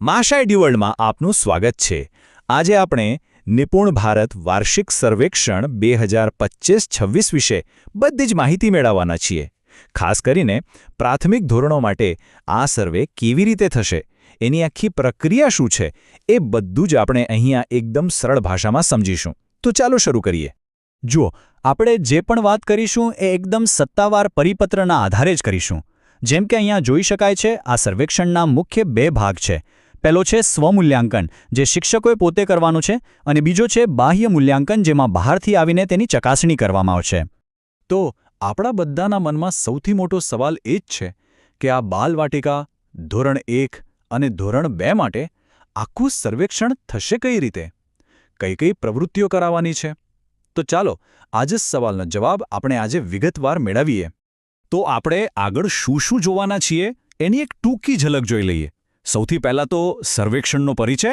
માશાય વર્લ્ડમાં આપનું સ્વાગત છે। આજે આપણે નિપુણ ભારત વાર્ષિક સર્વેક્ષણ 2025-26 વિશે બધી જ માહિતી મેળવવાના છીએ। ખાસ કરીને પ્રાથમિક ધોરણો માટે આ સર્વે કેવી રીતે થશે, એની આખી પ્રક્રિયા શું છે, એ બધું જ આપણે અહીંયા એકદમ સરળ ભાષામાં સમજીશું। તો ચાલો શરૂ કરીએ। જુઓ, આપણે જે પણ વાત કરીશું એ એકદમ સત્તાવાર પરિપત્રના આધારે જ કરીશું। જેમ કે અહીંયા જોઈ શકાય છે, આ સર્વેક્ષણના મુખ્ય બે ભાગ છે। પહેલો છે સ્વમૂલ્યાંકન, જે શિક્ષકોએ પોતે કરવાનું છે, અને બીજો છે બાહ્ય મૂલ્યાંકન, જેમાં બહારથી આવીને તેની ચકાસણી કરવામાં આવશે। તો આપણા બધાના મનમાં સૌથી મોટો સવાલ એ જ છે કે આ બાલવાટિકા, ધોરણ 1 અને ધોરણ 2 માટે આખું સર્વેક્ષણ થશે કઈ રીતે? કઈ કઈ પ્રવૃત્તિઓ કરાવવાની છે? તો ચાલો આજે સવાલનો જવાબ આપણે આજે વિગતવાર મેળવીએ। તો આપણે આગળ શું શું જોવાના છીએ એની એક ટૂંકી ઝલક જોઈ લઈએ। સૌથી પહેલાં તો સર્વેક્ષણનો પરિચય,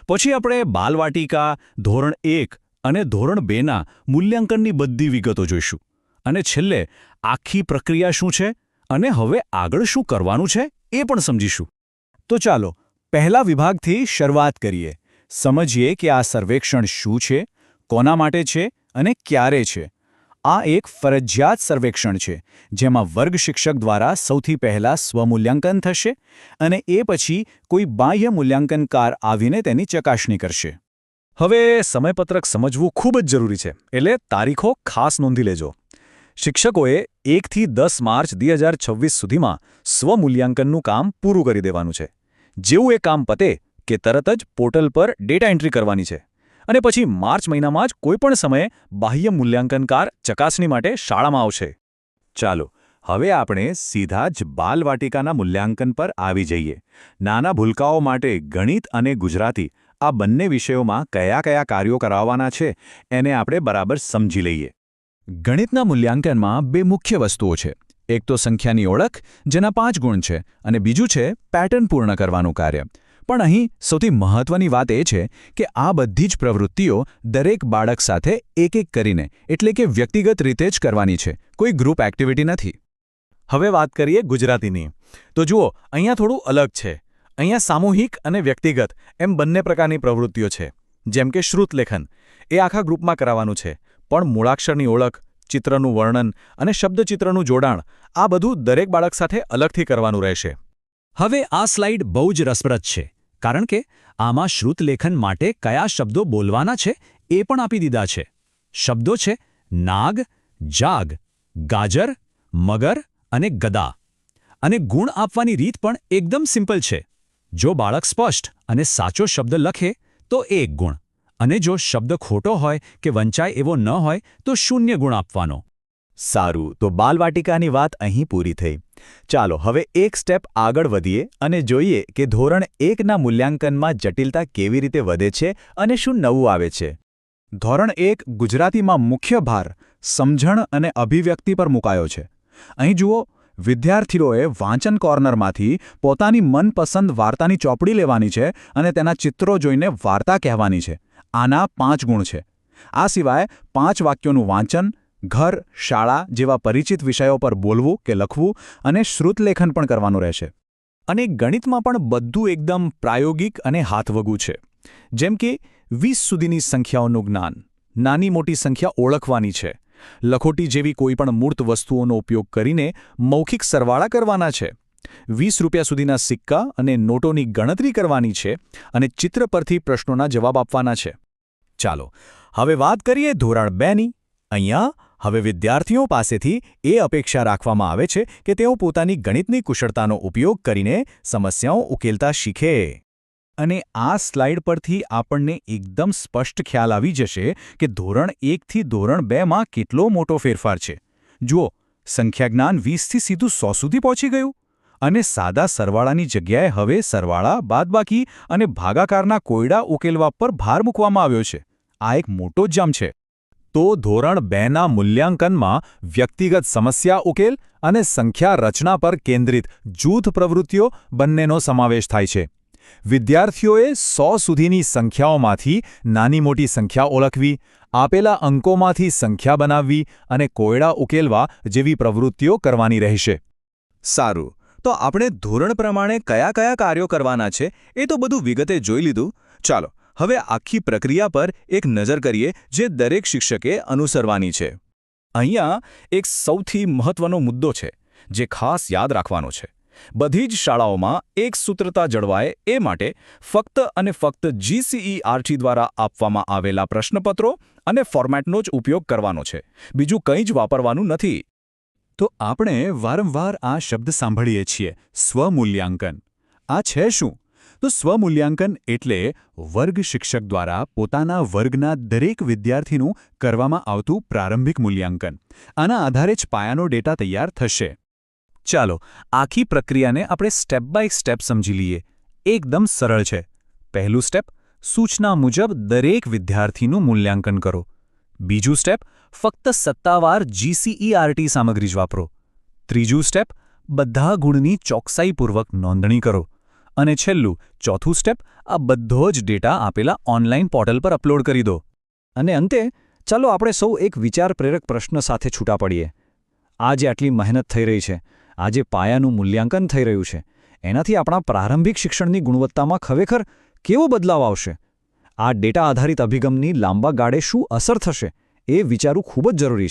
પછી આપણે બાલવાટિકા, ધોરણ 1 અને ધોરણ 2ના મૂલ્યાંકનની બધી વિગતો જોઈશું, અને છેલ્લે આખી પ્રક્રિયા શું છે અને હવે આગળ શું કરવાનું છે એ પણ સમજીશું। તો ચાલો પહેલા વિભાગથી શરૂઆત કરીએ। સમજીએ કે આ સર્વેક્ષણ શું છે, કોના માટે છે અને ક્યારે છે। આ એક ફરજિયાત સર્વેક્ષણ છે, જેમાં વર્ગ શિક્ષક દ્વારા સૌથી પહેલાં સ્વમૂલ્યાંકન થશે અને એ પછી કોઈ બાહ્ય મૂલ્યાંકનકાર આવીને તેની ચકાસણી કરશે। હવે સમયપત્રક સમજવું ખૂબ જ જરૂરી છે, એટલે તારીખો ખાસ નોંધી લેજો। શિક્ષકોએ 1 થી 10 માર્ચ 2026 સુધીમાં સ્વમૂલ્યાંકનનું કામ પૂરું કરી દેવાનું છે। જેવું એ કામ પતે કે તરત જ પોર્ટલ પર ડેટા એન્ટ્રી કરવાની છે, અને પછી માર્ચ મહિનામાં જ કોઈપણ સમયે બાહ્ય મૂલ્યાંકનકાર ચકાસણી માટે શાળામાં આવશે। ચાલો હવે આપણે સીધા જ બાલવાટિકાના મૂલ્યાંકન પર આવી જઈએ। નાના ભૂલકાઓ માટે ગણિત અને ગુજરાતી આ બંને વિષયોમાં કયા કયા કાર્યો કરાવવાના છે એને આપણે બરાબર સમજી લઈએ। ગણિતના મૂલ્યાંકનમાં બે મુખ્ય વસ્તુઓ છે। એક તો સંખ્યાની ઓળખ, જેના 5 ગુણ છે, અને બીજું છે પેટર્ન પૂર્ણ કરવાનું કાર્ય। પણ અહીં સૌથી મહત્વની વાત એ છે કે આ બધી જ પ્રવૃત્તિઓ દરેક બાળક સાથે એક એક કરીને, એટલે કે વ્યક્તિગત રીતે જ કરવાની છે, કોઈ ગ્રુપ એક્ટિવિટી નથી। હવે વાત કરીએ ગુજરાતીની। તો જુઓ, અહીંયા થોડું અલગ છે। અહીંયા સામૂહિક અને વ્યક્તિગત એમ બંને પ્રકારની પ્રવૃત્તિઓ છે। જેમ કે શ્રુતલેખન, એ આખા ગ્રુપમાં કરાવવાનું છે, પણ મૂળાક્ષરની ઓળખ, ચિત્રનું વર્ણન અને શબ્દચિત્રનું જોડાણ આ બધું દરેક બાળક સાથે અલગથી કરવાનું રહેશે। હવે આ સ્લાઇડ બહુ જ રસપ્રદ છે, કારણ કે આમાં શ્રુતલેખન માટે કયા શબ્દો બોલવાના છે એ પણ આપી દીધા છે। શબ્દો છે નાગ, જાગ, ગાજર, મગર અને ગદા। અને ગુણ આપવાની રીત પણ એકદમ સિમ્પલ છે। જો બાળક સ્પષ્ટ અને સાચો શબ્દ લખે તો 1 ગુણ, અને જો શબ્દ ખોટો હોય કે વંચાય એવો ન હોય તો 0 ગુણ આપવાનો। સારું, તો બાલવાટિકાની વાત અહીં પૂરી થઈ। ચાલો હવે એક સ્ટેપ આગળ વધીએ અને જોઈએ કે ધોરણ 1ના મૂલ્યાંકનમાં જટિલતા કેવી રીતે વધે છે અને શું નવું આવે છે। ધોરણ 1 ગુજરાતીમાં મુખ્ય ભાર સમજણ અને અભિવ્યક્તિ પર મુકાયો છે। અહીં જુઓ, વિદ્યાર્થીઓએ વાંચન કોર્નરમાંથી પોતાની મનપસંદ વાર્તાની ચોપડી લેવાની છે અને તેના ચિત્રો જોઈને વાર્તા કહેવાની છે। આના 5 ગુણ છે। આ સિવાય 5 વાક્યોનું વાંચન, ઘર, શાળા જેવા પરિચિત વિષયો પર બોલવું કે લખવું અને શ્રુતલેખન પણ કરવાનું રહેશે। અને ગણિતમાં પણ બધું એકદમ પ્રાયોગિક અને હાથવગું છે। જેમ કે 20 સુધીની સંખ્યાઓનું જ્ઞાન, નાની મોટી સંખ્યા ઓળખવાની છે, લખોટી જેવી કોઈપણ મૂર્ત વસ્તુઓનો ઉપયોગ કરીને મૌખિક સરવાળા કરવાના છે, 20 રૂપિયા સુધીના સિક્કા અને નોટોની ગણતરી કરવાની છે, અને ચિત્ર પરથી પ્રશ્નોના જવાબ આપવાના છે। ચાલો હવે વાત કરીએ ધોરણ 2ની। અહીંયા હવે વિદ્યાર્થીઓ પાસેથી એ અપેક્ષા રાખવામાં આવે છે કે તેઓ પોતાની ગણિતની કુશળતાનો ઉપયોગ કરીને સમસ્યાઓ ઉકેલતા શીખે। અને આ સ્લાઇડ પરથી આપણને એકદમ સ્પષ્ટ ખ્યાલ આવી જશે કે ધોરણ 1થી ધોરણ 2માં કેટલો મોટો ફેરફાર છે। જુઓ, સંખ્યાજ્ઞાન 20થી સીધું 100 સુધી પહોંચી ગયું, અને સાદા સરવાળાની જગ્યાએ હવે સરવાળા, બાદબાકી અને ભાગાકારના કોયડા ઉકેલવા પર ભાર મૂકવામાં આવ્યો છે। આ એક મોટો જમ્પ છે। તો ધોરણ 2ના મૂલ્યાંકનમાં વ્યક્તિગત સમસ્યા ઉકેલ અને સંખ્યા રચના પર કેન્દ્રિત જૂથ પ્રવૃત્તિઓ બંનેનો સમાવેશ થાય છે। વિદ્યાર્થીઓએ 100 સુધીની સંખ્યાઓમાંથી નાની મોટી સંખ્યા ઓળખવી, આપેલા અંકોમાંથી સંખ્યા બનાવવી અને કોયડા ઉકેલવા જેવી પ્રવૃત્તિઓ કરવાની રહેશે। સારું, તો આપણે ધોરણ પ્રમાણે કયા કયા કાર્યો કરવાના છે એ તો બધું વિગતે જોઈ લીધું. ચાલો હવે આખી પ્રક્રિયા પર એક નજર કરીએ જે દરેક શિક્ષકે અનુસરવાની છે. અહીંયા એક સૌથી મહત્વનો મુદ્દો છે જે ખાસ યાદ રાખવાનો છે. બધી જ શાળાઓમાં એક સૂત્રતા જળવાય એ માટે ફક્ત અને ફક્ત GCERT દ્વારા આપવામાં આવેલા પ્રશ્નપત્રો અને ફોર્મેટનો જ ઉપયોગ કરવાનો છે. બીજું કંઈ જ વાપરવાનું નથી. તો આપણે વારંવાર આ શબ્દ સાંભળીએ છીએ, સ્વમૂલ્યાંકન. આ છે શું? તો સ્વમૂલ્યાંકન એટલે વર્ગ શિક્ષક દ્વારા પોતાના વર્ગના દરેક વિદ્યાર્થીનું કરવામાં આવતું પ્રારંભિક મૂલ્યાંકન. આના આધારે જ પાયાનો ડેટા તૈયાર થશે. ચાલો આખી પ્રક્રિયાને આપણે સ્ટેપ બાય સ્ટેપ સમજી લઈએ. એકદમ સરળ છે. પહેલું સ્ટેપ, સૂચના મુજબ દરેક વિદ્યાર્થીનું મૂલ્યાંકન કરો. બીજું સ્ટેપ, ફક્ત સત્તાવાર GCERT સામગ્રી જ વાપરો. ત્રીજું સ્ટેપ, બધા ગુણની ચોકસાઈપૂર્વક નોંધણી કરો. અને છેલ્લું, ચોથું સ્ટેપ, આ બધો જ ડેટા આપેલા ઓનલાઈન પોર્ટલ પર અપલોડ કરી દો. અને અંતે ચાલો આપણે સૌ એક વિચાર પ્રેરક પ્રશ્ન સાથે છૂટા પડીએ. આ જે આટલી મહેનત થઈ રહી છે, આ જે પાયાનું મૂલ્યાંકન થઈ રહ્યું છે, એનાથી આપણા પ્રારંભિક શિક્ષણની ગુણવત્તામાં ખરેખર કેવો બદલાવ આવશે? આ ડેટા આધારિત અભિગમની લાંબા ગાળે શું અસર થશે એ વિચારવું ખૂબ જ જરૂરી છે.